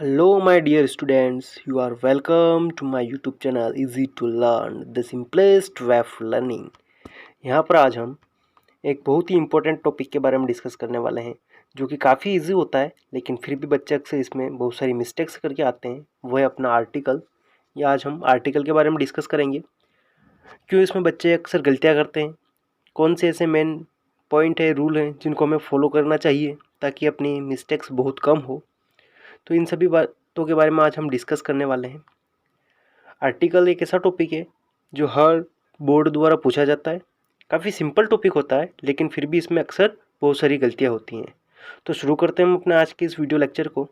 Hello, my dear students. You are welcome to my YouTube channel Easy to Learn, the simplest way of learning. यहाँ पर आज हम एक बहुत ही important topic के बारे में डिस्कस करने वाले हैं जो कि काफ़ी इजी होता है, लेकिन फिर भी बच्चे अक्सर इसमें बहुत सारी मिस्टेक्स करके आते हैं। वो है अपना आर्टिकल। या आज हम आर्टिकल के बारे में डिस्कस करेंगे। क्यों इसमें बच्चे अक्सर गलतियाँ करते हैं, कौन से ऐसे मेन पॉइंट है, रूल हैं जिनको हमें फॉलो करना चाहिए ताकि अपनी मिस्टेक्स बहुत कम हो। तो इन सभी बातों के बारे में आज हम डिस्कस करने वाले हैं। आर्टिकल एक ऐसा टॉपिक है जो हर बोर्ड द्वारा पूछा जाता है। काफ़ी सिंपल टॉपिक होता है, लेकिन फिर भी इसमें अक्सर बहुत सारी गलतियां होती हैं। तो शुरू करते हैं हम अपने आज के इस वीडियो लेक्चर को।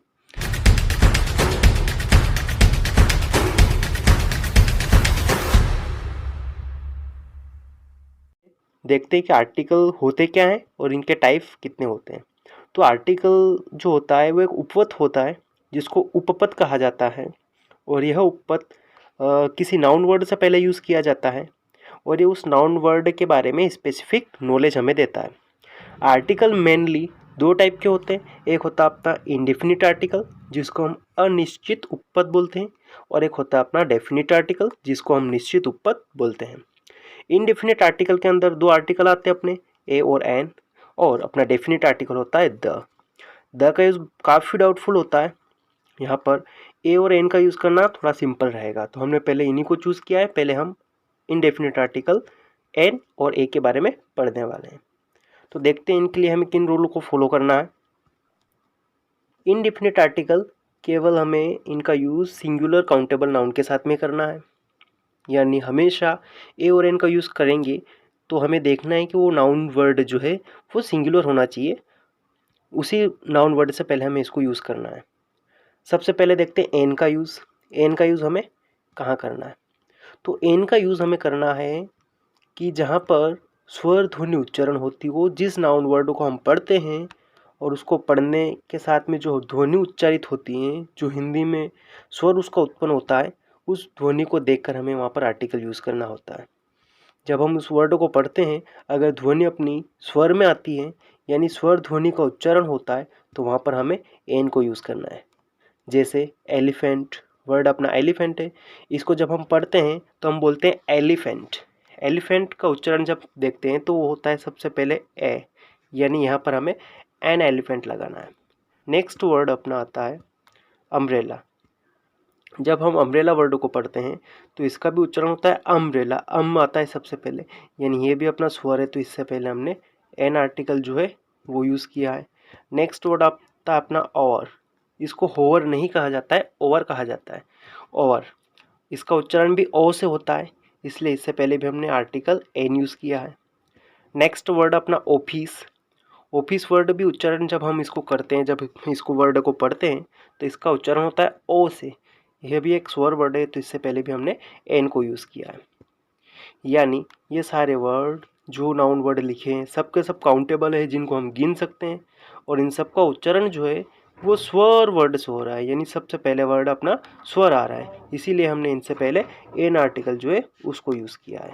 देखते हैं कि आर्टिकल होते क्या हैं और इनके टाइप कितने होते हैं। तो आर्टिकल जो होता है वो एक उपपद होता है जिसको उपपद कहा जाता है, और यह उपपद किसी नाउन वर्ड से पहले यूज़ किया जाता है और ये उस नाउन वर्ड के बारे में स्पेसिफिक नॉलेज हमें देता है। आर्टिकल मेनली दो टाइप के होते हैं। एक होता है अपना इंडेफिनिट आर्टिकल जिसको हम अनिश्चित उपपद बोलते हैं, और एक होता है अपना डेफिनिट आर्टिकल जिसको हम निश्चित उपपद बोलते हैं। इनडेफिनिट आर्टिकल के अंदर दो आर्टिकल आते हैं अपने, ए और एन, और अपना डेफिनिट आर्टिकल होता है द का यूज़ काफ़ी डाउटफुल होता है। यहाँ पर ए और एन का यूज़ करना थोड़ा सिंपल रहेगा, तो हमने पहले इन्हीं को चूज़ किया है। पहले हम इनडेफिनिट आर्टिकल एन और ए के बारे में पढ़ने वाले हैं। तो देखते हैं इनके लिए हमें किन रूलों को फॉलो करना है। इनडेफिनिट आर्टिकल केवल हमें इनका यूज़ सिंगुलर काउंटेबल नाउन के साथ में करना है, यानी हमेशा ए और एन का यूज़ करेंगे तो हमें देखना है कि वो नाउन वर्ड जो है वो सिंगुलर होना चाहिए। उसी नाउन वर्ड से पहले हमें इसको यूज़ करना है। सबसे पहले देखते हैं एन का यूज़। एन का यूज़ हमें कहाँ करना है? तो एन का यूज़ हमें करना है कि जहाँ पर स्वर ध्वनि उच्चारण होती हो, जिस नाउन वर्ड को हम पढ़ते हैं और उसको पढ़ने के साथ में जो ध्वनि उच्चारित होती हैं, जो हिंदी में स्वर उसका उत्पन्न होता है, उस ध्वनि को देखकर हमें वहाँ पर आर्टिकल यूज़ करना होता है। जब हम उस वर्ड को पढ़ते हैं, अगर ध्वनि अपनी स्वर में आती है यानी स्वर ध्वनि का उच्चारण होता है, तो वहाँ पर हमें एन को यूज़ करना है। जैसे एलिफेंट, वर्ड अपना एलिफेंट है, इसको जब हम पढ़ते हैं तो हम बोलते हैं एलिफेंट। एलिफेंट का उच्चारण जब देखते हैं तो वो होता है सबसे पहले ए, यानी यहाँ पर हमें एन एलिफेंट लगाना है। नेक्स्ट वर्ड अपना आता है अम्ब्रेला। जब हम अम्ब्रेला वर्ड को पढ़ते हैं तो इसका भी उच्चारण होता है अम्ब्रेला। आता है सबसे पहले, यानी ये भी अपना स्वर है, तो इससे पहले हमने एन आर्टिकल जो है वो यूज़ किया है। नेक्स्ट वर्ड आता है अपना ओवर। इसको होवर नहीं कहा जाता है, ओवर कहा जाता है। ओवर, इसका उच्चारण भी ओ से होता है, इसलिए इससे पहले भी हमने आर्टिकल एन यूज़ किया है। नेक्स्ट वर्ड अपना ऑफिस। ऑफिस वर्ड भी उच्चारण जब हम इसको करते हैं, जब इसको वर्ड को पढ़ते हैं तो इसका उच्चारण होता है ओ से। यह भी एक स्वर वर्ड है, तो इससे पहले भी हमने एन को यूज़ किया है। यानी ये सारे वर्ड जो नाउन वर्ड लिखे हैं सब के सब काउंटेबल है, जिनको हम गिन सकते हैं, और इन सब का उच्चारण जो है वो स्वर वर्ड से हो रहा है, यानी सबसे पहले वर्ड अपना स्वर आ रहा है, इसीलिए हमने इनसे पहले एन आर्टिकल जो है उसको यूज़ किया है।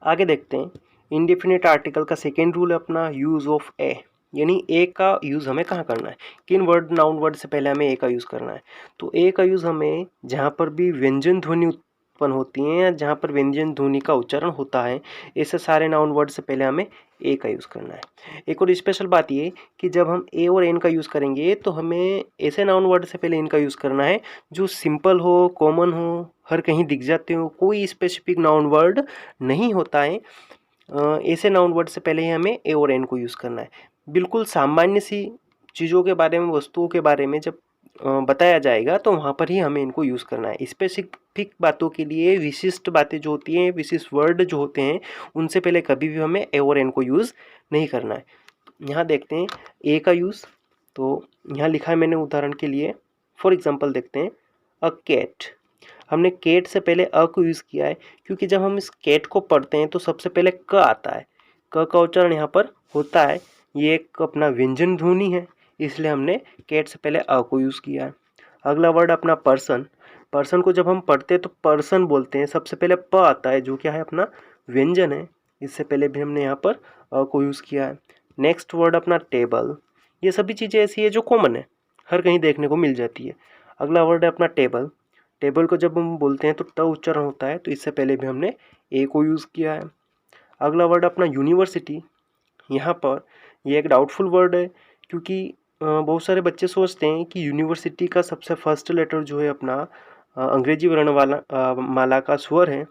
आगे देखते हैं इंडेफिनिट आर्टिकल का सेकेंड रूल है अपना यूज़ ऑफ ए, यानी ए का यूज़ हमें कहाँ करना है, किन वर्ड नाउन वर्ड से पहले हमें ए का यूज़ करना है। तो ए का यूज़ हमें जहाँ पर भी व्यंजन ध्वनि उत्पन्न होती हैं या जहाँ पर व्यंजन ध्वनि का उच्चारण होता है, ऐसे सारे नाउन वर्ड से पहले हमें ए का यूज़ करना है। एक और स्पेशल बात ये कि जब हम ए और एन का यूज़ करेंगे तो हमें ऐसे नाउन वर्ड से पहले इनका यूज़ करना है जो सिंपल हो, कॉमन हो, हर कहीं दिख जाते हो, कोई स्पेसिफिक नाउन वर्ड नहीं होता है। ऐसे नाउन वर्ड से पहले ही हमें ए और एन को यूज़ करना है। बिल्कुल सामान्य सी चीज़ों के बारे में, वस्तुओं के बारे में जब बताया जाएगा तो वहाँ पर ही हमें इनको यूज़ करना है। स्पेसिफिक बातों के लिए विशिष्ट बातें जो होती हैं, विशिष्ट वर्ड जो होते हैं, उनसे पहले कभी भी हमें ए और एन को यूज़ नहीं करना है। यहाँ देखते हैं ए का यूज़, तो यहाँ लिखा है मैंने उदाहरण के लिए। फॉर एग्जांपल देखते हैं अ कैट। हमने कैट से पहले अ को यूज़ किया है क्योंकि जब हम इस कैट को पढ़ते हैं तो सबसे पहले क आता है। क का उच्चारण यहाँ पर होता है, ये एक अपना व्यंजन ध्वनि है, इसलिए हमने कैट से पहले अ को यूज़ किया है। अगला वर्ड अपना पर्सन। पर्सन को जब हम पढ़ते हैं तो पर्सन बोलते हैं, सबसे पहले प आता है जो क्या है अपना व्यंजन है, इससे पहले भी हमने यहाँ पर अ को यूज़ किया है। नेक्स्ट वर्ड अपना टेबल। ये सभी चीज़ें ऐसी है जो कॉमन है, हर कहीं देखने को मिल जाती है। अगला वर्ड है अपना टेबल। टेबल को जब हम बोलते हैं तो ट उच्चारण होता है, तो इससे पहले भी हमने ए को यूज़ किया है। अगला वर्ड अपना यूनिवर्सिटी। यहाँ पर ये एक डाउटफुल वर्ड है, क्योंकि बहुत सारे बच्चे सोचते हैं कि यूनिवर्सिटी का सबसे फर्स्ट लेटर जो है अपना अंग्रेजी वर्ण वाला माला का स्वर है,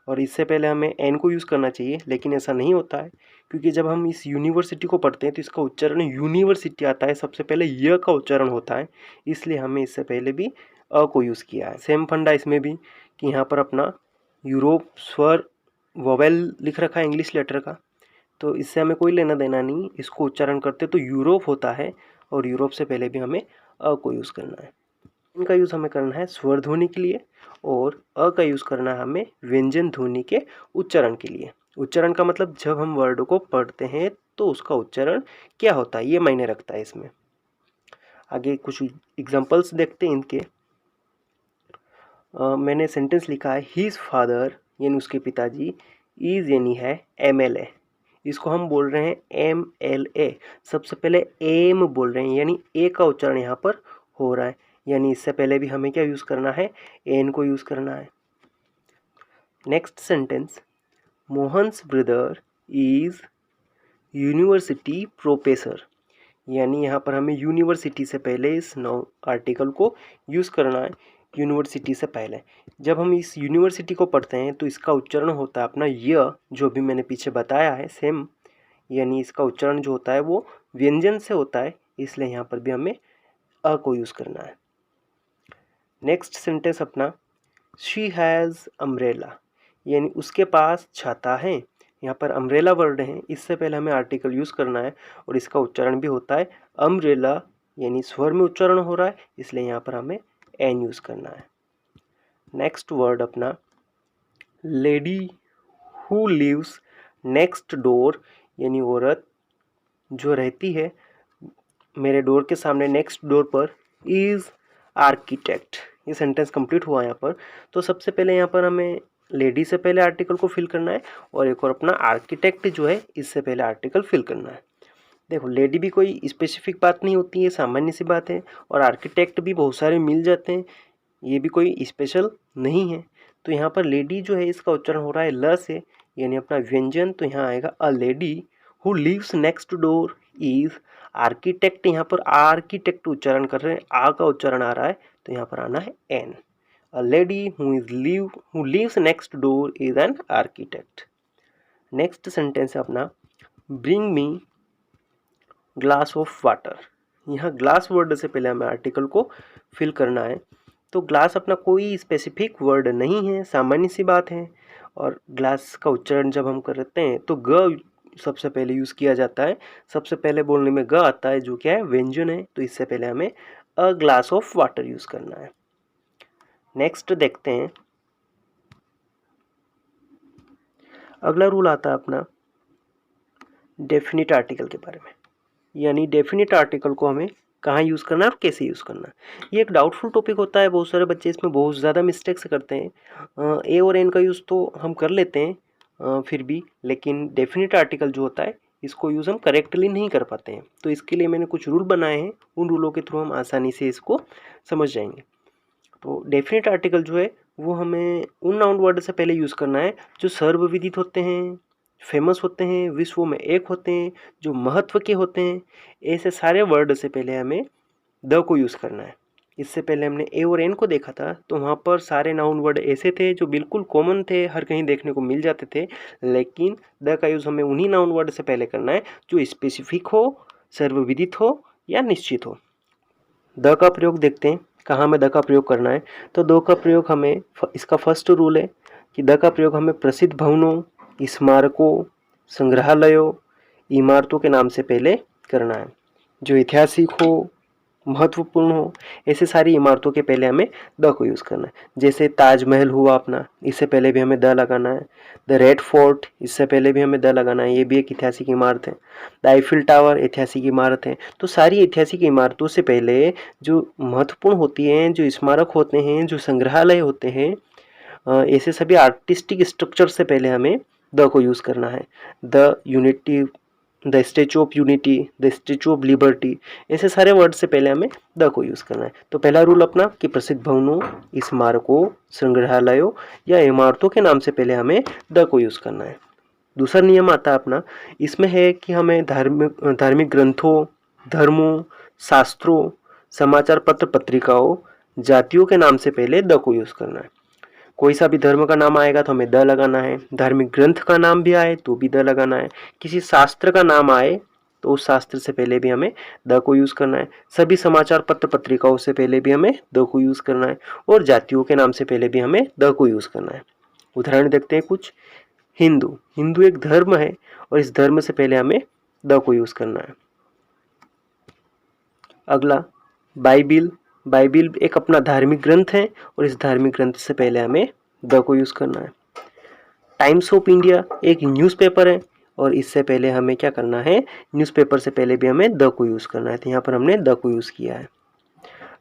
और इससे पहले हमें एन को यूज़ करना चाहिए, लेकिन ऐसा नहीं होता है, क्योंकि जब हम इस यूनिवर्सिटी को पढ़ते हैं तो इसका उच्चारण यूनिवर्सिटी आता है, सबसे पहले य का उच्चारण होता है, इसलिए हमें इससे पहले भी अ को यूज़ किया है। सेम फंडा इसमें भी कि यहाँ पर अपना यूरोप स्वर वोवेल लिख रखा है इंग्लिश लेटर का, तो इससे हमें कोई लेना देना नहीं, इसको उच्चारण करते तो यूरोप होता है, और यूरोप से पहले भी हमें अ को यूज़ करना है। इनका यूज़ हमें करना है स्वर ध्वनि के लिए, और अ का यूज़ करना है हमें व्यंजन ध्वनि के उच्चारण के लिए। उच्चारण का मतलब जब हम वर्ड को पढ़ते हैं तो उसका उच्चारण क्या होता है, ये मायने रखता है इसमें। आगे कुछ एग्जांपल्स देखते हैं इनके। मैंने सेंटेंस लिखा है हिज फादर यानी उसके पिताजी, इज यानी है MLA, इसको हम बोल रहे हैं MLA। सबसे पहले एम बोल रहे हैं, यानी ए का उच्चारण यहाँ पर हो रहा है, यानी इससे पहले भी हमें क्या यूज़ करना है, एन को यूज़ करना है। Next sentence, Mohan's brother is university professor, यानी यहाँ पर हमें यूनिवर्सिटी से पहले इस नाउन आर्टिकल को यूज़ करना है, यूनिवर्सिटी से पहले। जब हम इस यूनिवर्सिटी को पढ़ते हैं तो इसका उच्चारण होता है अपना य, जो भी मैंने पीछे बताया है सेम, यानी इसका उच्चारण जो होता है वो व्यंजन से होता है, इसलिए यहाँ पर भी हमें अ को यूज़ करना है। नेक्स्ट सेंटेंस अपना, शी हैज़ अम्ब्रेला, यानी उसके पास छाता है। यहाँ पर अम्ब्रेला वर्ड है, इससे पहले हमें आर्टिकल यूज़ करना है, और इसका उच्चारण भी होता है अम्ब्रेला, यानी स्वर में उच्चारण हो रहा है, इसलिए यहाँ पर हमें एन यूज़ करना है। नेक्स्ट वर्ड अपना, lady who lives next door, यानी औरत जो रहती है मेरे डोर के सामने नेक्स्ट डोर पर, इज़ आर्किटेक्ट। ये सेंटेंस कंप्लीट हुआ यहाँ पर। तो सबसे पहले यहाँ पर हमें लेडी से पहले आर्टिकल को फिल करना है, और एक और अपना आर्किटेक्ट जो है इससे पहले आर्टिकल फिल करना है। देखो लेडी भी कोई स्पेसिफिक बात नहीं होती है, सामान्य सी बात है, और आर्किटेक्ट भी बहुत सारे मिल जाते हैं, ये भी कोई स्पेशल नहीं है। तो यहाँ पर लेडी जो है इसका उच्चारण हो रहा है ल से, यानी अपना व्यंजन, तो यहाँ आएगा a lady who lives next door is architect. यहाँ पर आर्किटेक्ट उच्चारण कर रहे हैं, आ का उच्चारण आ रहा है, तो यहाँ पर आना है an. A lady who lives next door is an architect. Next sentence है अपना, bring me glass of water. यहाँ ग्लास वर्ड से पहले हमें आर्टिकल को फिल करना है। तो ग्लास अपना कोई स्पेसिफिक वर्ड नहीं है, सामान्य सी बात है, और ग्लास का उच्चारण जब हम करते हैं तो ग सबसे पहले यूज़ किया जाता है। सबसे पहले बोलने में ग आता है, जो क्या है व्यंजन है, तो इससे पहले हमें a glass of water use करना है। नेक्स्ट देखते हैं, अगला रूल आता है अपना डेफिनिट आर्टिकल के बारे में, यानी डेफिनिट आर्टिकल को हमें कहाँ यूज़ करना है और कैसे यूज़ करना है। ये एक डाउटफुल टॉपिक होता है, बहुत सारे बच्चे इसमें बहुत ज़्यादा मिस्टेक्स करते हैं। ए और एन का यूज़ तो हम कर लेते हैं फिर भी, लेकिन डेफिनिट आर्टिकल जो होता है इसको यूज़ हम करेक्टली नहीं कर पाते हैं। तो इसके लिए मैंने कुछ रूल बनाए हैं, उन रूलों के थ्रू हम आसानी से इसको समझ जाएंगे। तो डेफिनिट आर्टिकल जो है वो हमें उन नाउन वर्ड से पहले यूज़ करना है जो सर्वविदित होते हैं, फेमस होते हैं, विश्व में एक होते हैं, जो महत्व के होते हैं। ऐसे सारे वर्ड से पहले हमें द को यूज़ करना है। इससे पहले हमने ए और एन को देखा था, तो वहाँ पर सारे नाउन वर्ड ऐसे थे जो बिल्कुल कॉमन थे, हर कहीं देखने को मिल जाते थे, लेकिन द का यूज़ हमें उन्हीं नाउन वर्ड से पहले करना है जो स्पेसिफिक हो, सर्वविदित हो या निश्चित हो। द का प्रयोग देखते हैं कहाँ में द का प्रयोग करना है। तो द का प्रयोग हमें, इसका फर्स्ट रूल है कि द का प्रयोग हमें प्रसिद्ध भवनों, स्मारकों, संग्रहालयों, इमारतों के नाम से पहले करना है, जो ऐतिहासिक हो, महत्वपूर्ण हो, ऐसे सारी इमारतों के पहले हमें द को यूज़ करना है। जैसे ताजमहल हुआ अपना, इससे पहले भी हमें द लगाना है। द रेड फोर्ट, इससे पहले भी हमें द लगाना है, ये भी एक ऐतिहासिक इमारत है। द आईफिल टावर ऐतिहासिक इमारत है। तो सारी ऐतिहासिक इमारतों से पहले जो महत्वपूर्ण होती हैं, जो स्मारक होते हैं, जो संग्रहालय होते हैं, ऐसे सभी आर्टिस्टिक स्ट्रक्चर से पहले हमें द को यूज़ करना है। The unity the statue of unity, the statue of liberty, ऐसे सारे वर्ड से पहले हमें द को यूज़ करना है। तो पहला रूल अपना कि प्रसिद्ध भवनों, स्मारकों, संग्रहालयों या इमारतों के नाम से पहले हमें द को यूज़ करना है। दूसरा नियम आता है अपना, इसमें है कि हमें धार्मिक ग्रंथों, धर्मों, शास्त्रों, समाचार पत्र पत्रिकाओं, जातियों के नाम से पहले द को यूज़ करना है। कोई सा भी धर्म का नाम आएगा तो हमें द लगाना है, धार्मिक ग्रंथ का नाम भी आए तो भी द लगाना है, किसी शास्त्र का नाम आए तो उस शास्त्र से पहले भी हमें द को यूज़ करना है, सभी समाचार पत्र पत्रिकाओं से पहले भी हमें द को यूज़ करना है, और जातियों के नाम से पहले भी हमें द को यूज़ करना है। उदाहरण देखते हैं कुछ। हिंदू, हिंदू एक धर्म है और इस धर्म से पहले हमें द को यूज़ करना है। अगला बाइबिल, बाइबिल एक अपना धार्मिक ग्रंथ है और इस धार्मिक ग्रंथ से पहले हमें द को यूज़ करना है। टाइम्स ऑफ इंडिया एक न्यूज़पेपर है और इससे पहले हमें क्या करना है, न्यूज़पेपर से पहले भी हमें द को यूज़ करना है, तो यहाँ पर हमने द को यूज़ किया है।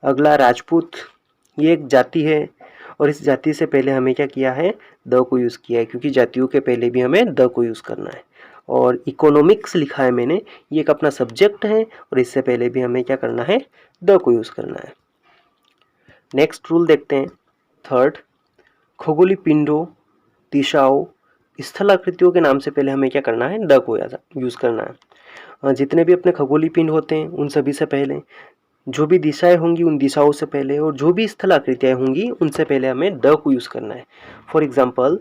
अगला राजपूत, ये एक जाति है और इस जाति से पहले हमें क्या किया है, द को यूज़ किया है, क्योंकि जातियों के पहले भी हमें द को यूज़ करना है। और इकोनॉमिक्स लिखा है मैंने, ये एक अपना सब्जेक्ट है और इससे पहले भी हमें क्या करना है, द को यूज़ करना है। नेक्स्ट रूल देखते हैं, थर्ड, खगोलीय पिंडों, दिशाओं, स्थलाकृतियों के नाम से पहले हमें क्या करना है, द को यूज़ करना है। जितने भी अपने खगोलीय पिंड होते हैं उन सभी से पहले, जो भी दिशाएं होंगी उन दिशाओं से पहले, और जो भी स्थलाकृतियाँ होंगी उनसे पहले हमें द को यूज़ करना है। फॉर एग्जांपल,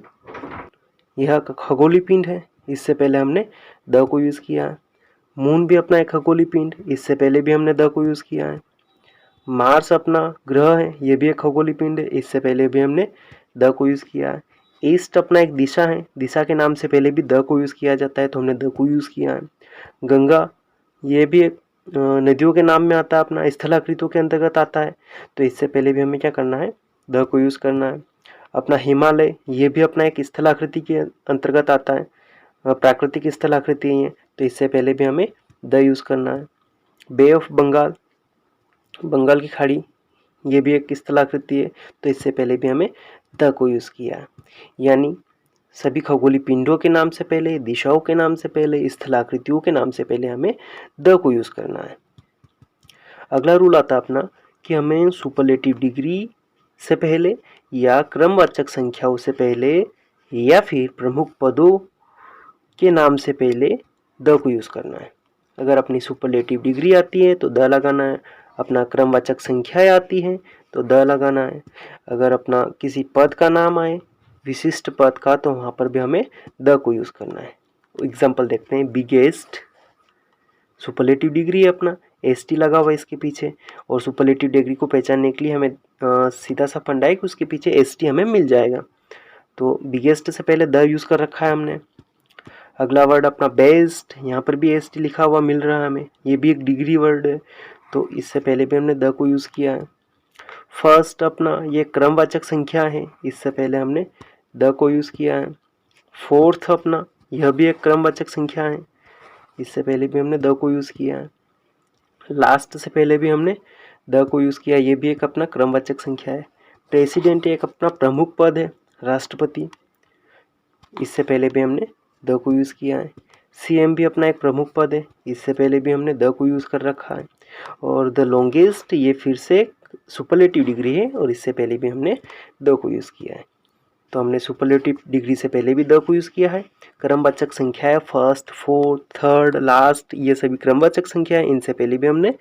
यह खगोलीय पिंड है, इससे पहले हमने द को यूज़ किया है। मून भी अपना एक खगोलीय पिंड, इससे पहले भी हमने द को यूज़ किया है। मार्स अपना ग्रह है, ये भी एक खगोलीय पिंड है, इससे पहले भी हमने द को यूज़ किया है। ईस्ट अपना एक दिशा है, दिशा के नाम से पहले भी द को यूज़ किया जाता है, तो हमने द को यूज़ किया है। गंगा, ये भी एक नदियों के नाम में आता है, अपना स्थलाकृतियों के अंतर्गत आता है, तो इससे पहले भी हमें क्या करना है, द को यूज़ करना है। अपना हिमालय, ये भी अपना एक स्थलाकृति के अंतर्गत आता है, प्राकृतिक स्थलाकृति है, तो इससे पहले भी हमें द यूज़ करना है। बे ऑफ बंगाल, बंगाल की खाड़ी, ये भी एक स्थलाकृति है, तो इससे पहले भी हमें द को यूज़ किया है। यानी सभी खगोलीय पिंडों के नाम से पहले, दिशाओं के नाम से पहले, स्थलाकृतियों के नाम से पहले हमें द को यूज़ करना है। अगला रूल आता है अपना कि हमें सुपरलेटिव डिग्री से पहले या क्रमवाचक संख्याओं से पहले या फिर प्रमुख पदों के नाम से पहले द को यूज़ करना है। अगर अपनी सुपरलेटिव डिग्री आती है तो द लगाना है, अपना क्रमवाचक संख्याएं आती हैं तो द लगाना है, अगर अपना किसी पद का नाम आए, विशिष्ट पद का, तो वहाँ पर भी हमें द को यूज़ करना है। एग्जाम्पल देखते हैं, बिगेस्ट, सुपरलेटिव डिग्री है अपना, एस टी लगा हुआ है इसके पीछे, और सुपरलेटिव डिग्री को पहचानने के लिए हमें सीधा सा फंडा है कि उसके पीछे एस टी हमें मिल जाएगा, तो बिगेस्ट से पहले द यूज़ कर रखा है हमने। अगला वर्ड अपना बेस्ट, यहाँ पर भी एस टी लिखा हुआ मिल रहा है हमें, ये भी एक डिग्री वर्ड है, तो इससे पहले भी हमने द को यूज़ किया है। फर्स्ट अपना ये क्रमवाचक संख्या है, इससे पहले हमने द को यूज़ किया है। फोर्थ अपना यह भी एक क्रमवाचक संख्या है, इससे पहले भी हमने द को यूज़ किया है। लास्ट से पहले भी हमने द को यूज़ किया, ये भी एक अपना क्रमवाचक संख्या है। प्रेसिडेंट एक अपना प्रमुख पद है, राष्ट्रपति, इससे पहले भी हमने द को यूज़ किया है। सीएम भी अपना एक प्रमुख पद है, इससे पहले भी हमने द को यूज़ कर रखा है। और द लॉन्गेस्ट ये फिर से सुपरलेटिव डिग्री है और इससे पहले भी हमने द को यूज़ किया है, तो हमने सुपरलेटिव डिग्री से पहले भी द को यूज़ किया है। क्रमवाचक संख्या है फर्स्ट, फोर्थ, थर्ड, लास्ट, ये सभी क्रमवाचक संख्या है, इनसे पहले भी हमने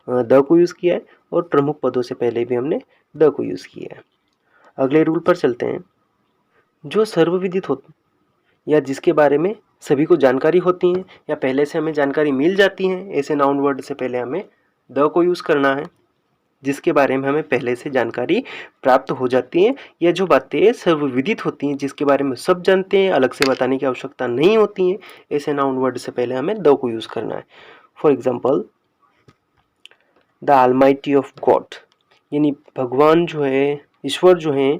द को यूज़ किया है, और प्रमुख पदों से पहले भी हमने द को यूज़ किया है। अगले रूल पर चलते हैं, जो सर्वविदित हो या जिसके बारे में सभी को जानकारी होती है या पहले से हमें जानकारी मिल जाती है, ऐसे नाउन वर्ड से पहले हमें द को यूज़ करना है। जिसके बारे में हमें पहले से जानकारी प्राप्त हो जाती है, या जो बातें सर्वविदित होती हैं, जिसके बारे में सब जानते हैं, अलग से बताने की आवश्यकता नहीं होती है, ऐसे नाउन वर्ड से पहले हमें द को यूज़ करना है। For example, the almighty of God, यानी भगवान जो है, ईश्वर जो है,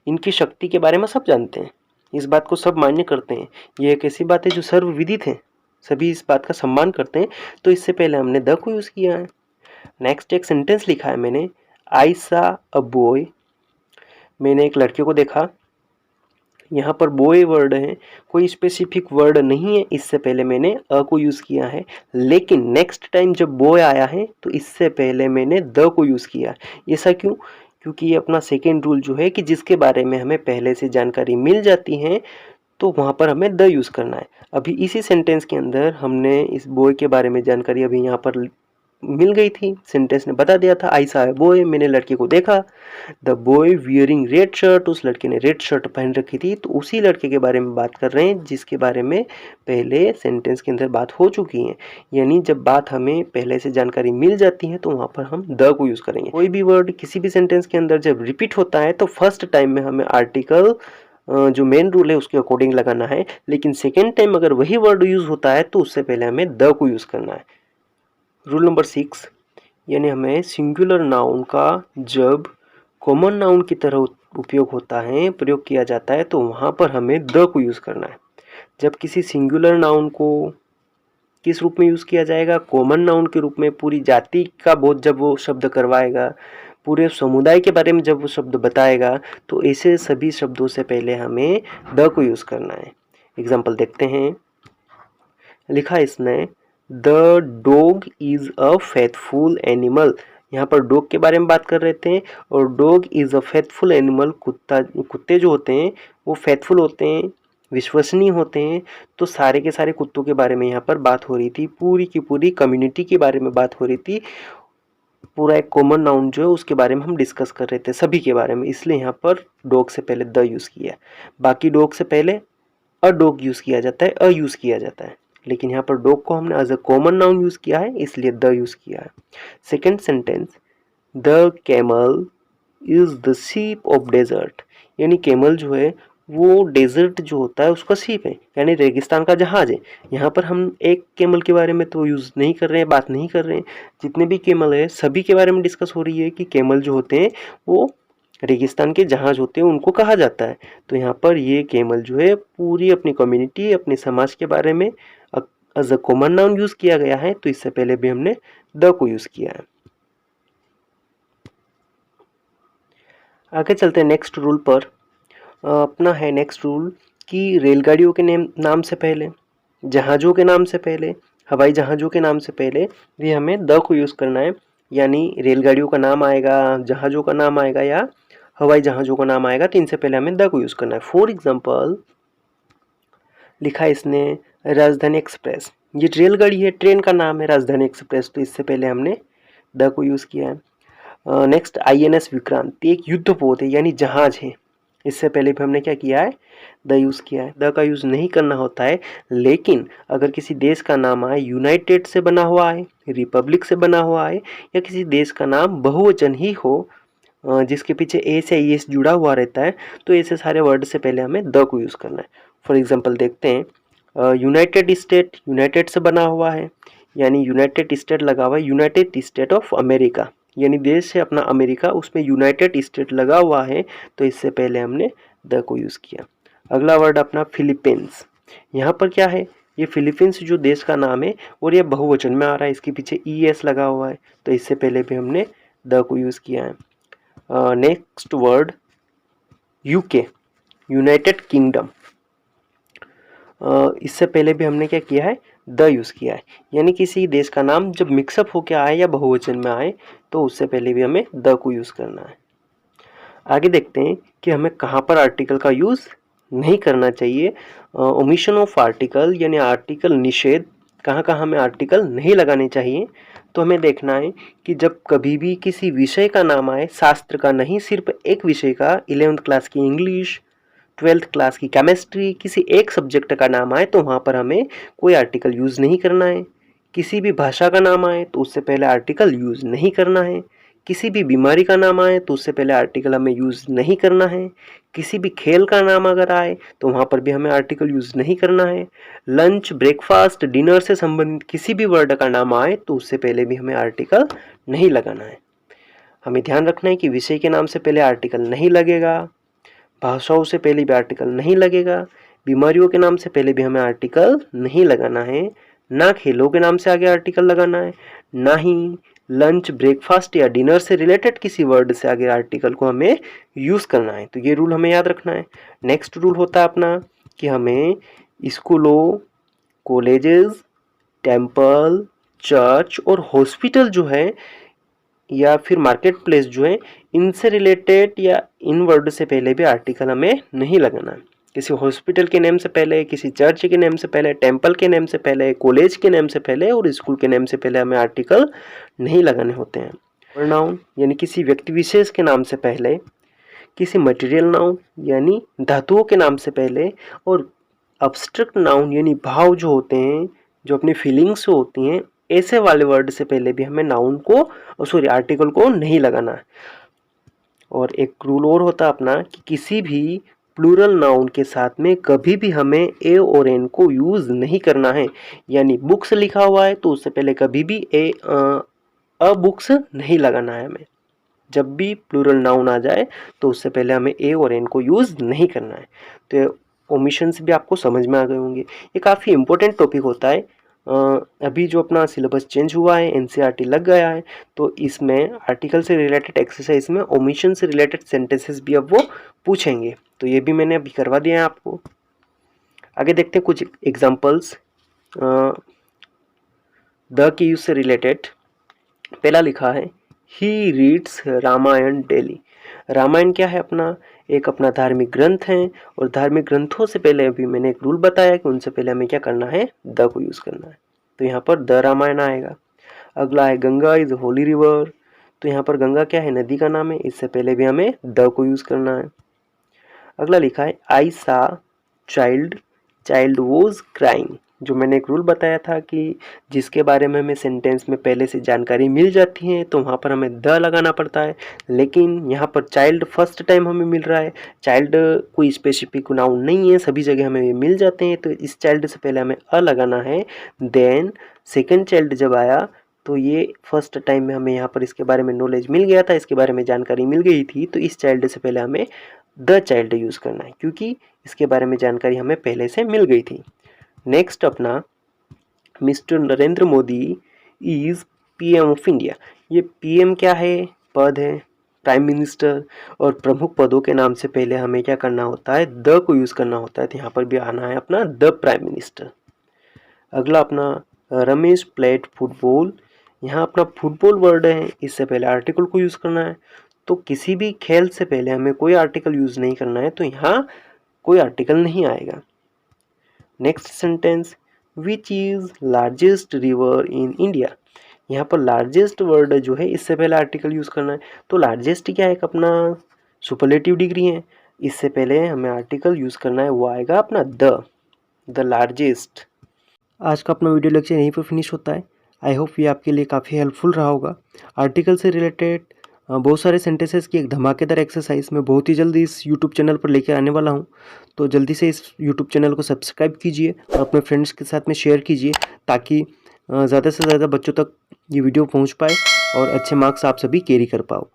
इनकी शक्ति के बारे में सब जानते हैं, इस बात को सब मान्य करते हैं, ये एक ऐसी बात है जो सर्वविदित है, सभी इस बात का सम्मान करते हैं, तो इससे पहले हमने द को यूज़ किया है। नेक्स्ट एक सेंटेंस लिखा है मैंने, आई सा अ बॉय, मैंने एक लड़के को देखा, यहाँ पर बॉय वर्ड है, कोई स्पेसिफिक वर्ड नहीं है, इससे पहले मैंने अ को यूज़ किया है। लेकिन नेक्स्ट टाइम जब बॉय आया है तो इससे पहले मैंने द को यूज़ किया। ऐसा क्यों? क्योंकि ये अपना सेकेंड रूल जो है कि जिसके बारे में हमें पहले से जानकारी मिल जाती है तो वहाँ पर हमें द यूज़ करना है। अभी इसी सेंटेंस के अंदर हमने इस बॉय के बारे में जानकारी अभी यहाँ पर मिल गई थी, सेंटेंस ने बता दिया था आई सा ए बॉय, मैंने लड़के को देखा। The boy wearing red shirt, उस लड़के ने रेड शर्ट पहन रखी थी। तो उसी लड़के के बारे में बात कर रहे हैं जिसके बारे में पहले सेंटेंस के अंदर बात हो चुकी है। यानी जब बात हमें पहले से जानकारी मिल जाती है तो वहाँ पर हम द को यूज़ करेंगे। कोई भी वर्ड किसी भी सेंटेंस के अंदर जब रिपीट होता है तो फर्स्ट टाइम में हमें आर्टिकल जो मेन रूल है उसके अकॉर्डिंग लगाना है, लेकिन सेकेंड टाइम अगर वही वर्ड यूज़ होता है तो उससे पहले हमें द को यूज़ करना है। रूल नंबर 6, यानी हमें सिंगुलर नाउन का जब कॉमन नाउन की तरह उपयोग होता है, प्रयोग किया जाता है, तो वहाँ पर हमें द को यूज़ करना है। जब किसी सिंगुलर नाउन को किस रूप में यूज़ किया जाएगा? कॉमन नाउन के रूप में। पूरी जाति का बोध जब वो शब्द करवाएगा, पूरे समुदाय के बारे में जब वो शब्द बताएगा, तो ऐसे सभी शब्दों से पहले हमें द को यूज़ करना है। एग्जाम्पल देखते हैं। लिखा इसने the dog is a faithful animal. यहाँ पर डॉग के बारे में बात कर रहे थे और dog is a faithful animal. कुत्ते जो होते हैं वो फेथफुल होते हैं, विश्वसनीय होते हैं। तो सारे के सारे कुत्तों के बारे में यहाँ पर बात हो रही थी, पूरी की पूरी कम्युनिटी के बारे में बात हो रही थी। पूरा एक कॉमन नाउन जो है उसके बारे में हम डिस्कस कर रहे थे, सभी के बारे में, इसलिए यहाँ पर डॉग से पहले द यूज़ किया। बाकी डॉग से पहले अ डॉग यूज़ किया जाता है, अ यूज़ किया जाता है, लेकिन यहाँ पर डॉग को हमने as a common noun use किया है, इसलिए द यूज़ किया है। Second sentence, the camel is the sheep of desert. यानी कैमल जो है वो डेजर्ट जो होता है उसका शीप है, यानी रेगिस्तान का जहाज है। यहाँ पर हम एक कैमल के बारे में तो यूज़ नहीं कर रहे हैं, बात नहीं कर रहे हैं। जितने भी कैमल है सभी के बारे में डिस्कस हो रही है कि कैमल जो होते हैं वो रेगिस्तान के जहाज होते हैं, उनको कहा जाता है। तो यहाँ पर ये कैमल जो है पूरी अपनी कम्युनिटी, अपने समाज के बारे में as a common noun use किया गया है, तो इससे पहले भी हमने द को यूज़ किया है। आगे चलते हैं नेक्स्ट रूल पर। अपना है नेक्स्ट रूल कि रेलगाड़ियों के नाम से पहले, जहाज़ों के नाम से पहले, हवाई जहाज़ों के नाम से पहले भी हमें द को यूज़ करना है। यानी रेलगाड़ियों का नाम आएगा, जहाज़ों का नाम आएगा या हवाई जहाज़ों का नाम आएगा, तो इनसे पहले हमें द को यूज़ करना है। फॉर एग्जाम्पल लिखा है इसने राजधानी एक्सप्रेस। ये रेलगाड़ी है, ट्रेन का नाम है राजधानी एक्सप्रेस, तो इससे पहले हमने द को यूज़ किया है। नेक्स्ट INS विक्रांत, एक युद्धपोत है यानी जहाज है, इससे पहले भी हमने क्या किया है? द यूज़ किया है। द का यूज़ नहीं करना होता है, लेकिन अगर किसी देश का नाम आए, यूनाइटेड से बना हुआ है, रिपब्लिक से बना हुआ है, या किसी देश का नाम बहुवचन ही हो जिसके पीछे ए से IS जुड़ा हुआ रहता है, तो ऐसे सारे वर्ड से पहले हमें द को यूज़ करना है। फॉर एग्जाम्पल देखते हैं, यूनाइटेड स्टेट, यूनाइटेड से बना हुआ है, यानी यूनाइटेड स्टेट लगा हुआ है, यूनाइटेड स्टेट ऑफ अमेरिका, यानी देश है अपना अमेरिका, उसमें यूनाइटेड स्टेट लगा हुआ है, तो इससे पहले हमने द को यूज़ किया। अगला वर्ड अपना फिलीपींस। यहाँ पर क्या है? ये फिलीपींस जो देश का नाम है और ये बहुवचन में आ रहा है, इसके पीछे ES लगा हुआ है, तो इससे पहले भी हमने द को यूज़ किया है। Next word UK, United kingdom. इससे पहले भी हमने क्या किया है? द यूज़ किया है। यानी किसी देश का नाम जब मिक्सअप होकर आए या बहुवचन में आए तो उससे पहले भी हमें द को यूज़ करना है। आगे देखते हैं कि हमें कहाँ पर आर्टिकल का यूज़ नहीं करना चाहिए। ओमिशन ऑफ आर्टिकल यानी आर्टिकल निषेध, कहाँ कहाँ हमें आर्टिकल नहीं लगाने चाहिए। तो हमें देखना है कि जब कभी भी किसी विषय का नाम आए, शास्त्र का नहीं, सिर्फ एक विषय का, 11th क्लास की इंग्लिश, 12th क्लास की केमिस्ट्री, किसी एक सब्जेक्ट का नाम आए तो वहाँ पर हमें कोई आर्टिकल यूज़ नहीं करना है। किसी भी भाषा का नाम आए तो उससे पहले आर्टिकल यूज़ नहीं करना है। किसी भी बीमारी का नाम आए तो उससे पहले आर्टिकल हमें यूज़ नहीं करना है। किसी भी खेल का नाम अगर आए तो वहाँ पर भी हमें आर्टिकल यूज़ नहीं करना है। लंच, ब्रेकफास्ट, डिनर से संबंधित किसी भी वर्ड का नाम आए तो उससे पहले भी हमें आर्टिकल नहीं लगाना है। हमें ध्यान रखना है कि विषय के नाम से पहले आर्टिकल नहीं लगेगा, भाषाओं से पहले भी आर्टिकल नहीं लगेगा, बीमारियों के नाम से पहले भी हमें आर्टिकल नहीं लगाना है, ना खेलों के नाम से आगे आर्टिकल लगाना है, ना ही लंच, ब्रेकफास्ट या डिनर से रिलेटेड किसी वर्ड से आगे आर्टिकल को हमें यूज़ करना है। तो ये रूल हमें याद रखना है। नेक्स्ट रूल होता है अपना कि हमें स्कूलों, कॉलेजेस, टेम्पल, चर्च और हॉस्पिटल जो है या फिर मार्केट प्लेस जो है, इनसे रिलेटेड या इन वर्ड से पहले भी आर्टिकल हमें नहीं लगाना है। किसी हॉस्पिटल के नेम से पहले, किसी चर्च के नेम से पहले, टेम्पल के नेम से पहले, कॉलेज के नेम से पहले और स्कूल के नेम से पहले हमें आर्टिकल नहीं लगाने होते हैं। प्रोनाउन यानी किसी व्यक्ति विशेष के नाम से पहले, किसी मटेरियल नाउन यानी धातुओं के नाम से पहले और अब्स्ट्रैक्ट नाउन यानी भाव जो होते हैं, जो अपनी फीलिंग्स से होती हैं, ऐसे वाले वर्ड से पहले भी हमें नाउन को आर्टिकल को नहीं लगाना है। और एक रूल और होता है अपना कि किसी भी प्लूरल नाउन के साथ में कभी भी हमें ए और एन को यूज़ नहीं करना है। यानी बुक्स लिखा हुआ है तो उससे पहले कभी भी अ बुक्स नहीं लगाना है हमें। जब भी प्लूरल नाउन आ जाए तो उससे पहले हमें ए और एन को यूज़ नहीं करना है। तो ओमिशंस भी आपको समझ में आ गए होंगे। ये काफ़ी इंपॉर्टेंट टॉपिक होता है। अभी जो अपना सिलेबस चेंज हुआ है, एनसीईआरटी लग गया है, तो इसमें आर्टिकल से रिलेटेड एक्सरसाइज में ओमिशन से रिलेटेड सेंटेंसेस भी अब वो पूछेंगे। तो ये भी मैंने अभी करवा दिया है आपको। आगे देखते हैं कुछ एग्जांपल्स द के यूज से रिलेटेड। पहला लिखा है ही रीड्स रामायण डेली। रामायण क्या है अपना, एक अपना धार्मिक ग्रंथ है और धार्मिक ग्रंथों से पहले अभी मैंने एक रूल बताया कि उनसे पहले हमें क्या करना है, द को यूज़ करना है। तो यहाँ पर द रामायण आएगा। अगला है गंगा इज होली रिवर। तो यहाँ पर गंगा क्या है, नदी का नाम है, इससे पहले भी हमें द को यूज़ करना है। अगला लिखा है आई सा चाइल्ड, चाइल्ड वॉज क्राइंग। जो मैंने एक रूल बताया था कि जिसके बारे में हमें सेंटेंस में पहले से जानकारी मिल जाती है तो वहाँ पर हमें द लगाना पड़ता है, लेकिन यहाँ पर चाइल्ड फर्स्ट टाइम हमें मिल रहा है। चाइल्ड कोई स्पेसिफिक नाउन नहीं है, सभी जगह हमें ये मिल जाते हैं, तो इस चाइल्ड से पहले हमें अ लगाना है। देन सेकेंड चाइल्ड जब आया तो ये फर्स्ट टाइम में हमें यहाँ पर इसके बारे में नॉलेज मिल गया था, इसके बारे में जानकारी मिल गई थी, तो इस चाइल्ड से पहले हमें द चाइल्ड यूज़ करना है क्योंकि इसके बारे में जानकारी हमें पहले से मिल गई थी। नेक्स्ट अपना mister Narendra Modi is PM of India. ये पीएम क्या है, पद है, प्राइम मिनिस्टर, और प्रमुख पदों के नाम से पहले हमें क्या करना होता है, द को यूज़ करना होता है। तो यहाँ पर भी आना है अपना द प्राइम मिनिस्टर। अगला अपना रमेश प्लेड फुटबॉल। यहाँ अपना फुटबॉल वर्ड है, इससे पहले आर्टिकल को यूज़ करना है। तो किसी भी खेल से पहले हमें कोई आर्टिकल यूज़ नहीं करना है, तो यहाँ कोई आर्टिकल नहीं आएगा। Next sentence which is largest river in India. यहाँ पर लार्जेस्ट वर्ड जो है इससे पहले आर्टिकल यूज़ करना है। तो लार्जेस्ट क्या है, एक अपना सुपरलेटिव डिग्री है, इससे पहले हमें आर्टिकल यूज़ करना है, वो आएगा अपना द लार्जेस्ट। आज का अपना वीडियो लेक्चर यहीं पर फिनिश होता है। आई होप ये आपके लिए काफ़ी हेल्पफुल रहा होगा। आर्टिकल से रिलेटेड बहुत सारे सेंटेंसेस की एक धमाकेदार एक्सरसाइज मैं बहुत ही जल्दी इस यूट्यूब चैनल पर लेकर आने वाला हूं, तो जल्दी से इस यूट्यूब चैनल को सब्सक्राइब कीजिए और अपने फ्रेंड्स के साथ में शेयर कीजिए ताकि ज़्यादा से ज़्यादा बच्चों तक ये वीडियो पहुंच पाए और अच्छे मार्क्स आप सभी कैरी कर पाओ।